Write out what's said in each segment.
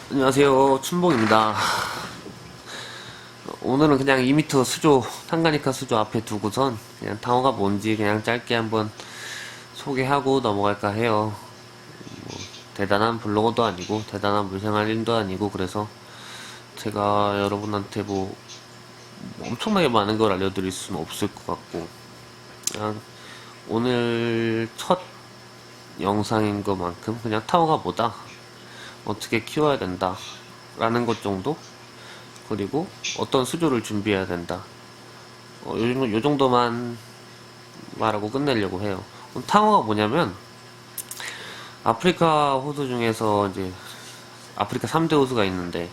안녕하세요, 춘봉입니다. 오늘은 그냥 2m 수조, 탄가니카 수조 앞에 두고선 그냥 탕어가 뭔지 그냥 짧게 한번 소개하고 넘어갈까 해요. 뭐 대단한 블로거도 아니고 대단한 물생활인도 아니고, 그래서 제가 여러분한테 뭐 엄청나게 많은 걸 알려드릴 수는 없을 것 같고, 그냥 오늘 첫 영상인 것만큼 그냥 탕어가 뭐다, 어떻게 키워야 된다 라는 것 정도, 그리고 어떤 수조를 준비해야 된다, 요 정도만 말하고 끝내려고 해요. 탕어가 뭐냐면, 아프리카 호수 중에서 이제 아프리카 3대 호수가 있는데,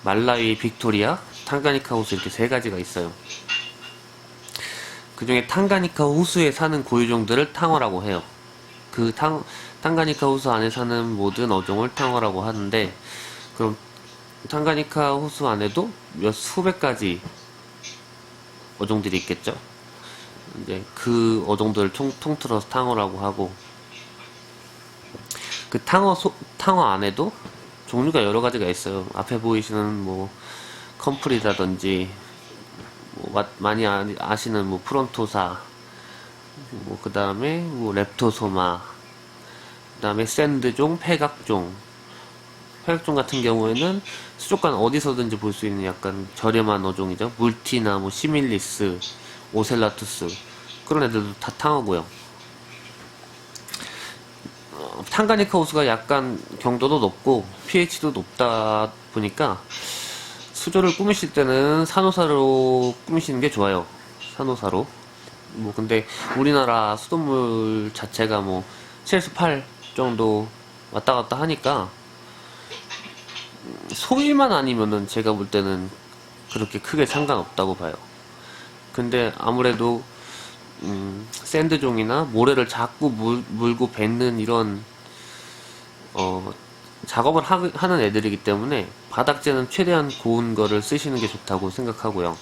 말라위, 빅토리아, 탕가니카 호수, 이렇게 세 가지가 있어요. 그 중에 탕가니카 호수에 사는 고유종들을 탕어라고 해요. 탕가니카 호수 안에 사는 모든 어종을 탕어라고 하는데, 그럼 탕가니카 호수 안에도 몇 수백 가지 어종들이 있겠죠. 이제 그 어종들을 통틀어서 탕어라고 하고, 그 탕어 안에도 종류가 여러 가지가 있어요. 앞에 보이시는 뭐 컴프리라든지, 뭐 많이 아시는 뭐 프론토사, 뭐 그 다음에 뭐 렙토소마, 그 다음에 샌드종, 패각종. 패각종 같은 경우에는 수족관 어디서든지 볼 수 있는 약간 저렴한 어종이죠. 물티나 뭐 시밀리스, 오셀라투스, 그런 애들도 다 탕어고요. 탕가니카 호수가 약간 경도도 높고 pH도 높다 보니까 수조를 꾸미실 때는 산호사로 꾸미시는 게 좋아요. 산호사로. 뭐 근데 우리나라 수돗물 자체가 뭐 7수 8 정도 왔다 갔다 하니까, 소일만 아니면은 제가 볼 때는 그렇게 크게 상관없다고 봐요. 근데 아무래도 샌드종이나 모래를 자꾸 물고 뱉는 이런 작업을 하는 애들이기 때문에 바닥재는 최대한 고운 거를 쓰시는 게 좋다고 생각하고요.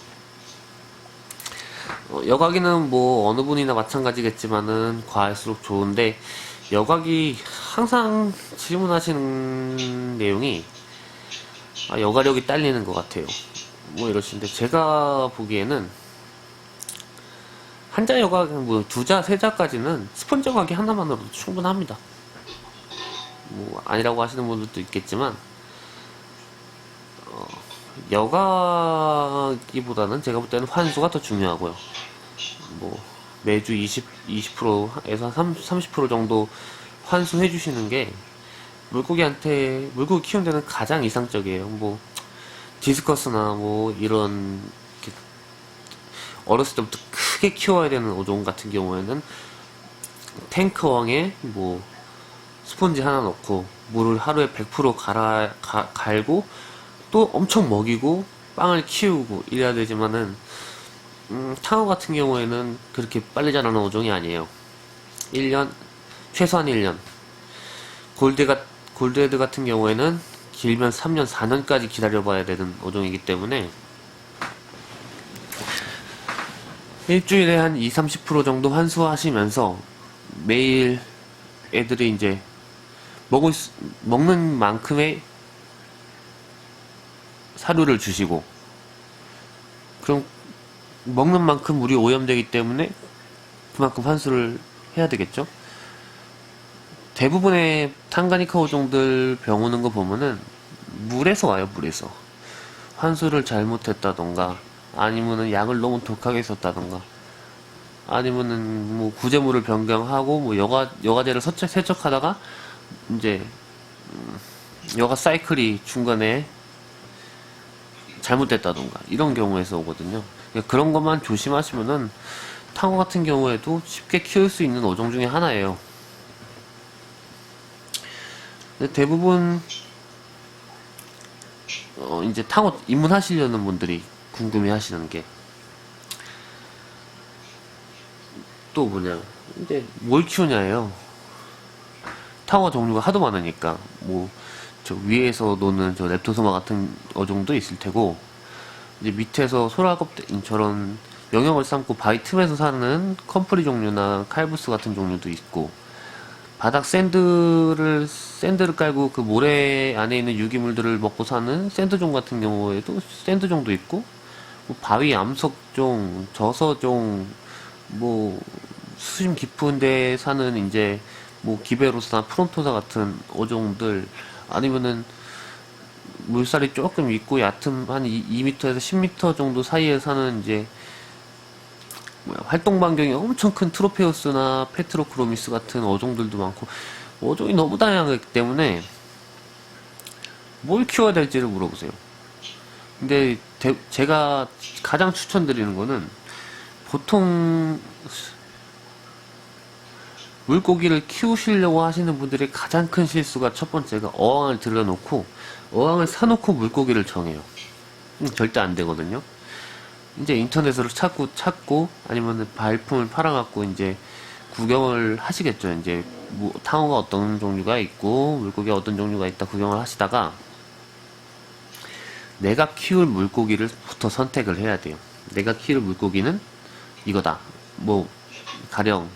여과기는 뭐 어느 분이나 마찬가지겠지만은 과할수록 좋은데, 여과기 항상 질문하시는 내용이 여과력이 딸리는 것 같아요, 뭐 이러시는데, 제가 보기에는 한자 여과기, 뭐 두자 세자까지는 스펀지 여과기 하나만으로도 충분합니다. 뭐 아니라고 하시는 분들도 있겠지만, 여과기보다는 제가 볼 때는 환수가 더 중요하고요. 뭐 매주 20%에서 30% 정도 환수해 주시는 게 물고기 키우는 데는 가장 이상적이에요. 뭐 디스커스나 뭐 이런 어렸을 때부터 크게 키워야 되는 어종 같은 경우에는 탱크왕에 뭐 스펀지 하나 넣고 물을 하루에 100% 갈고 또 엄청 먹이고 빵을 키우고 이래야 되지만은, 탕어 같은 경우에는 그렇게 빨리 자라는 어종이 아니에요. 1년, 최소한 1년. 골드헤드 같은 경우에는 길면 3년, 4년까지 기다려봐야 되는 어종이기 때문에, 일주일에 한 20, 30% 정도 환수하시면서 매일 애들이 이제 먹는 만큼의 사료를 주시고, 그럼 먹는 만큼 물이 오염되기 때문에 그만큼 환수를 해야 되겠죠. 대부분의 탕가니카 어종들 병 오는 거 보면은 물에서 와요. 물에서 환수를 잘못했다던가, 아니면은 약을 너무 독하게 썼다던가, 아니면은 뭐 구제물을 변경하고 뭐 여과제를 세척하다가 이제 여과 사이클이 중간에 잘못됐다던가, 이런 경우에서 오거든요. 그러니까 그런 것만 조심하시면은 탕어 같은 경우에도 쉽게 키울 수 있는 어종 중에 하나예요. 근데 대부분 이제 탕어 입문하시려는 분들이 궁금해 하시는 게 또 뭐냐, 이제 뭘 키우냐예요. 탕어 종류가 하도 많으니까, 뭐 저 위에서 노는 저 렙토소마 같은 어종도 있을 테고, 이제 밑에서 소라겁대처럼 영역을 삼고 바위 틈에서 사는 컴프리 종류나 칼부스 같은 종류도 있고, 바닥 샌드를 깔고 그 모래 안에 있는 유기물들을 먹고 사는 샌드종 같은 경우에도 샌드종도 있고, 뭐 바위 암석종, 저서종, 뭐 수심 깊은 데 사는 이제 뭐 기베로스나 프론토사 같은 어종들, 아니면은 물살이 조금 있고 얕은 한 2m에서 10m 정도 사이에 사는 이제 활동 반경이 엄청 큰 트로페우스나 페트로크로미스 같은 어종들도 많고, 어종이 너무 다양하기 때문에 뭘 키워야 될지를 물어보세요. 근데 제가 가장 추천드리는 거는, 보통 물고기를 키우시려고 하시는 분들의 가장 큰 실수가, 첫 번째가 어항을 들여놓고 어항을 사놓고 물고기를 정해요. 절대 안 되거든요. 이제 인터넷으로 찾고 아니면 발품을 팔아갖고 이제 구경을 하시겠죠. 이제 뭐 탕어가 어떤 종류가 있고 물고기가 어떤 종류가 있다 구경을 하시다가, 내가 키울 물고기를부터 선택을 해야 돼요. 내가 키울 물고기는 이거다. 뭐 가령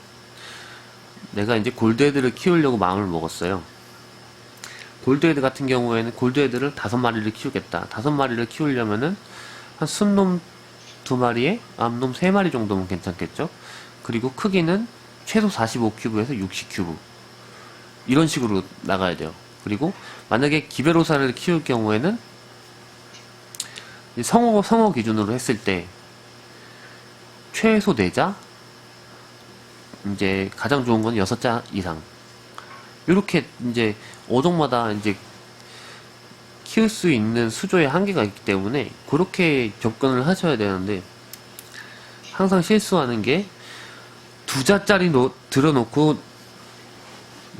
내가 이제 골드헤드를 키우려고 마음을 먹었어요. 골드헤드 같은 경우에는 골드헤드를 5마리를 키우겠다. 5마리를 키우려면은 한 순놈 2마리에 암놈 3마리 정도면 괜찮겠죠. 그리고 크기는 최소 45큐브에서 60큐브 이런 식으로 나가야 돼요. 그리고 만약에 기베로사를 키울 경우에는 성어 기준으로 했을 때 최소 4자, 이제 가장 좋은 건 6자 이상, 이렇게 이제 어종마다 이제 키울 수 있는 수조의 한계가 있기 때문에 그렇게 접근을 하셔야 되는데, 항상 실수하는 게 2자짜리 들어놓고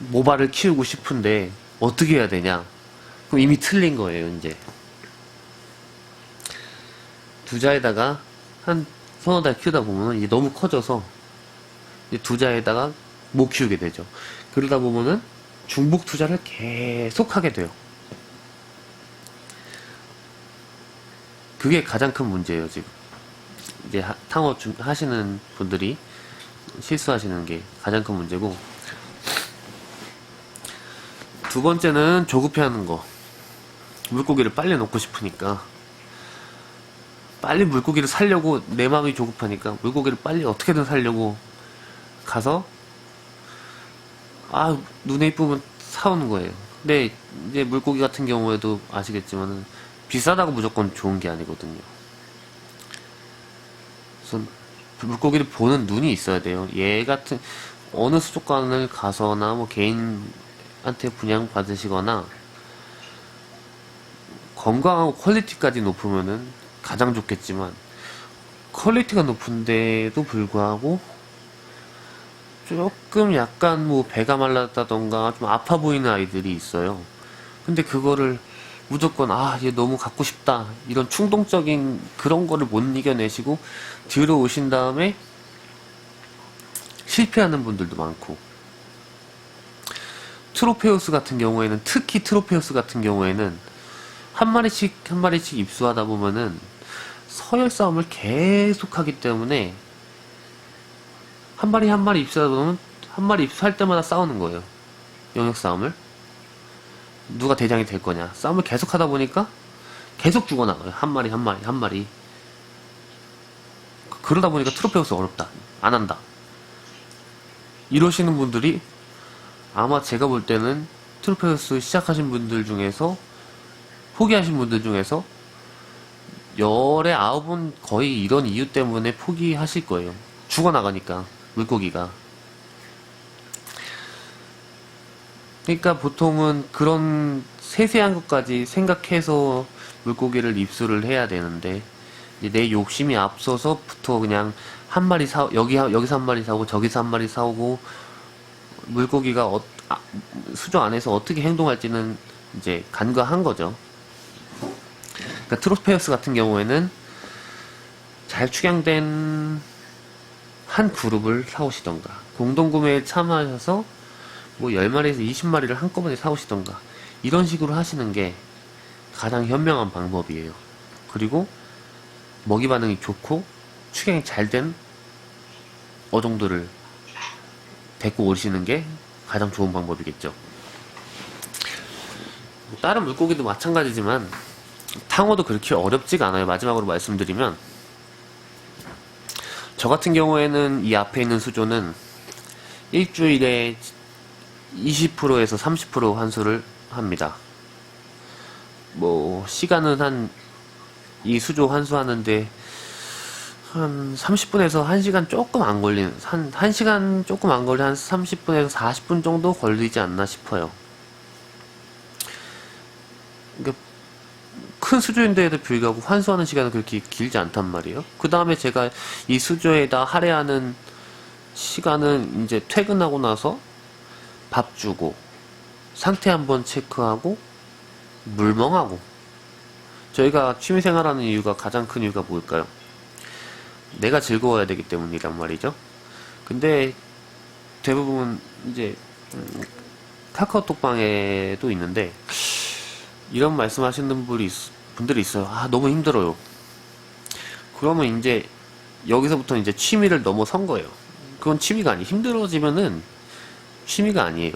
모발을 키우고 싶은데 어떻게 해야 되냐? 그럼 이미 틀린 거예요. 이제 2자에다가 한 서너 달 키우다 보면 이게 너무 커져서 이제 2자에다가 못 키우게 되죠. 그러다 보면은 중복 투자를 계속 하게 돼요. 그게 가장 큰 문제예요. 지금 이제 탕어 하시는 분들이 실수하시는 게 가장 큰 문제고, 두 번째는 조급해하는 거. 물고기를 빨리 넣고 싶으니까, 빨리 물고기를 살려고, 내 마음이 조급하니까 물고기를 빨리 어떻게든 살려고 가서 눈에 이쁘면 사오는 거예요. 근데 이제 물고기 같은 경우에도 아시겠지만은 비싸다고 무조건 좋은 게 아니거든요. 그래서 물고기를 보는 눈이 있어야 돼요. 얘 같은 어느 수족관을 가서나 뭐 개인한테 분양 받으시거나 건강하고 퀄리티까지 높으면은 가장 좋겠지만, 퀄리티가 높은데도 불구하고 조금 약간 뭐 배가 말랐다던가 좀 아파 보이는 아이들이 있어요. 근데 그거를 무조건 얘 너무 갖고 싶다, 이런 충동적인 그런 거를 못 이겨내시고 들어오신 다음에 실패하는 분들도 많고, 트로페우스 같은 경우에는, 특히 트로페우스 같은 경우에는 한 마리씩 입수하다 보면은 서열 싸움을 계속 하기 때문에, 한 마리 입수하다 보면 한 마리 입수할 때마다 싸우는 거예요. 영역 싸움을. 누가 대장이 될 거냐. 싸움을 계속 하다 보니까 계속 죽어나가요. 한 마리. 그러다 보니까 트로페우스 어렵다. 안 한다. 이러시는 분들이, 아마 제가 볼 때는 트로페우스 시작하신 분들 중에서, 포기하신 분들 중에서 열에 9은 거의 이런 이유 때문에 포기하실 거예요. 죽어나가니까 물고기가. 그러니까 보통은 그런 세세한 것까지 생각해서 물고기를 입수를 해야 되는데, 이제 내 욕심이 앞서서부터 그냥 한 마리 여기서 한 마리 사오고 저기서 한 마리 사오고, 물고기가 수조 안에서 어떻게 행동할지는 이제 간과한 거죠. 그러니까 트로페우스 같은 경우에는 잘 축양된 한 그룹을 사오시던가, 공동구매에 참여하셔서 뭐 10마리에서 20마리를 한꺼번에 사오시던가, 이런 식으로 하시는 게 가장 현명한 방법이에요. 그리고 먹이 반응이 좋고 축양이 잘 된 어종들을 데리고 오시는 게 가장 가장 좋은 방법이겠죠. 다른 물고기도 마찬가지지만 탕어도 그렇게 어렵지가 않아요. 마지막으로 말씀드리면, 저 같은 경우에는 이 앞에 있는 수조는 일주일에 20%에서 30% 환수를 합니다. 뭐 시간은 이 수조 환수하는데 한 30분에서 1시간 조금 안 걸리는, 한 1시간 조금 안 걸리는 한 30분에서 40분 정도 걸리지 않나 싶어요. 그러니까 큰 수조인데에도 불구하고 환수하는 시간은 그렇게 길지 않단 말이에요. 그 다음에 제가 이 수조에다 할애하는 시간은 이제 퇴근하고 나서 밥 주고, 상태 한번 체크하고, 물멍하고. 저희가 취미생활하는 이유가, 가장 큰 이유가 뭘까요? 내가 즐거워야 되기 때문이란 말이죠. 근데 대부분 이제 카카오톡방에도 있는데 이런 말씀하시는 분들이 있어요. 아, 너무 힘들어요. 그러면 이제 여기서부터 이제 취미를 넘어선 거예요. 그건 취미가 아니에요. 힘들어지면은 취미가 아니에요.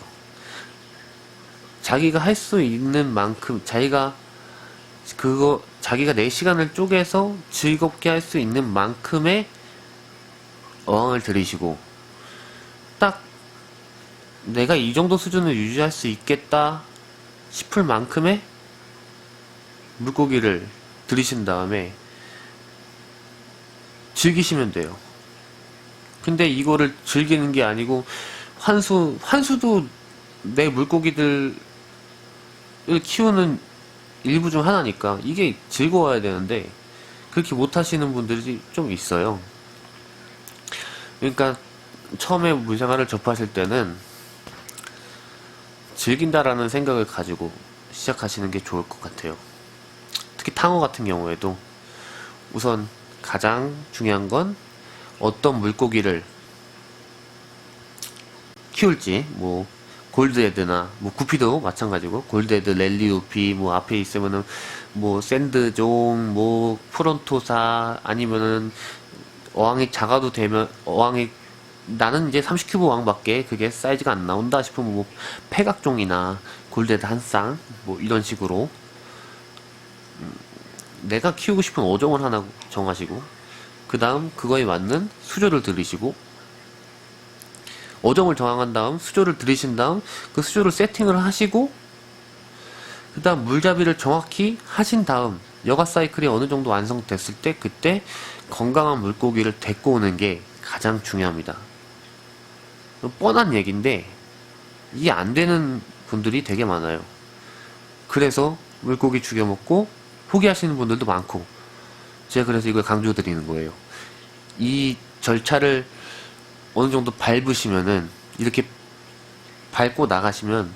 자기가 할 수 있는 만큼, 자기가 내 시간을 쪼개서 즐겁게 할 수 있는 만큼의 어항을 들이시고, 딱 내가 이 정도 수준을 유지할 수 있겠다 싶을 만큼의 물고기를 들이신 다음에 즐기시면 돼요. 근데 이거를 즐기는 게 아니고, 환수도 내 물고기들을 키우는 일부 중 하나니까 이게 즐거워야 되는데 그렇게 못하시는 분들이 좀 있어요. 그러니까 처음에 물생활을 접하실 때는 즐긴다라는 생각을 가지고 시작하시는 게 좋을 것 같아요. 특히 탕어 같은 경우에도 우선 가장 중요한 건 어떤 물고기를 키울지, 뭐 골드헤드나 뭐 구피도 마찬가지고, 골드헤드, 랠리우피, 뭐 앞에 있으면은 뭐 샌드종, 뭐 프론토사, 아니면은 어항이 작아도 되면, 어항이 나는 이제 30큐브 어항밖에 그게 사이즈가 안 나온다 싶으면 뭐 패각종이나 골드헤드 한 쌍, 뭐 이런 식으로 내가 키우고 싶은 어종을 하나 정하시고, 그 다음 그거에 맞는 수조를 들이시고, 어종을 정한 다음 수조를 들이신 다음 그 수조를 세팅을 하시고, 그 다음 물잡이를 정확히 하신 다음 여가 사이클이 어느 정도 완성됐을 때 그때 건강한 물고기를 데리고 오는 게 가장 중요합니다. 뻔한 얘기인데 이게 안 되는 분들이 되게 많아요. 그래서 물고기 죽여 먹고 포기하시는 분들도 많고, 제가 그래서 이걸 강조드리는 거예요. 이 절차를 어느 정도 밟으시면은, 이렇게 밟고 나가시면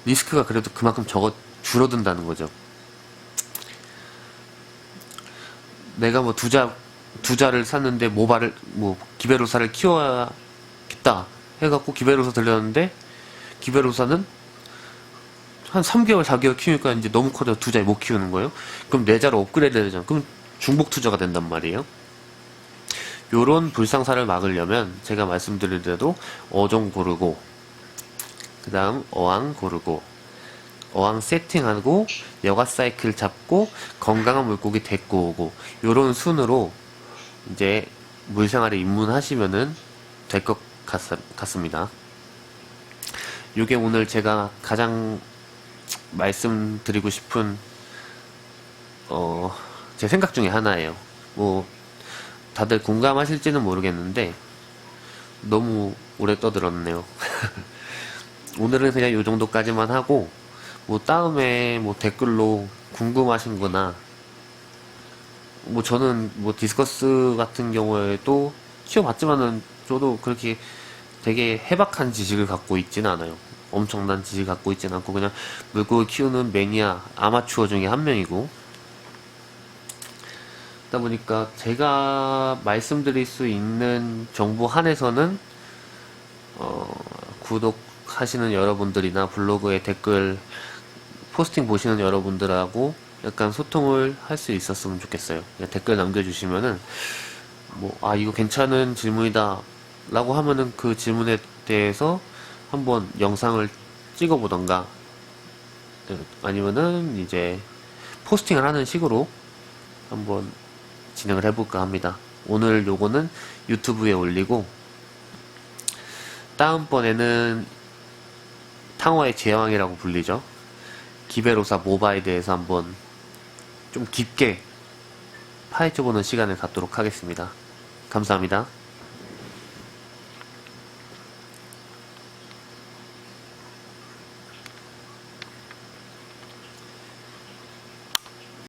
리스크가 그래도 그만큼 줄어든다는 거죠. 내가 뭐 두 자를 샀는데 기베로사를 키워야겠다 해갖고 기베로사 들렸는데, 기베로사는 한 3개월, 4개월 키우니까 이제 너무 커져 두 자에 못 키우는 거예요. 그럼 네 자로 업그레이드 해야 되잖아. 그럼 중복 투자가 된단 말이에요. 요런 불상사를 막으려면 제가 말씀드린 대로 어종 고르고, 그 다음 어항 고르고, 어항 세팅하고, 여가 사이클 잡고, 건강한 물고기 데리고 오고, 요런 순으로 이제 물생활에 입문하시면은 될 것 같습니다. 요게 오늘 제가 가장 말씀드리고 싶은 제 생각 중에 하나예요. 뭐 다들 공감하실지는 모르겠는데 너무 오래 떠들었네요. 오늘은 그냥 요 정도까지만 하고, 뭐 다음에 뭐 댓글로 궁금하신 거나, 뭐 저는 뭐 디스커스 같은 경우에도 키워봤지만은 저도 그렇게 되게 해박한 지식을 갖고 있지는 않아요. 엄청난 지식을 갖고 있지는 않고 그냥 물고기 키우는 매니아 아마추어 중에 한 명이고, 그러다 보니까 제가 말씀드릴 수 있는 정보 한에서는 구독하시는 여러분들이나 블로그에 댓글 포스팅 보시는 여러분들하고 약간 소통을 할 수 있었으면 좋겠어요. 댓글 남겨주시면은 뭐 이거 괜찮은 질문이다 라고 하면은 그 질문에 대해서 한번 영상을 찍어보던가 아니면은 이제 포스팅을 하는 식으로 한번 진행을 해볼까 합니다. 오늘 요거는 유튜브에 올리고 다음번에는 탕화의 제왕이라고 불리죠. 기베로사 모바에 대해서 한번 좀 깊게 파헤쳐보는 시간을 갖도록 하겠습니다. 감사합니다.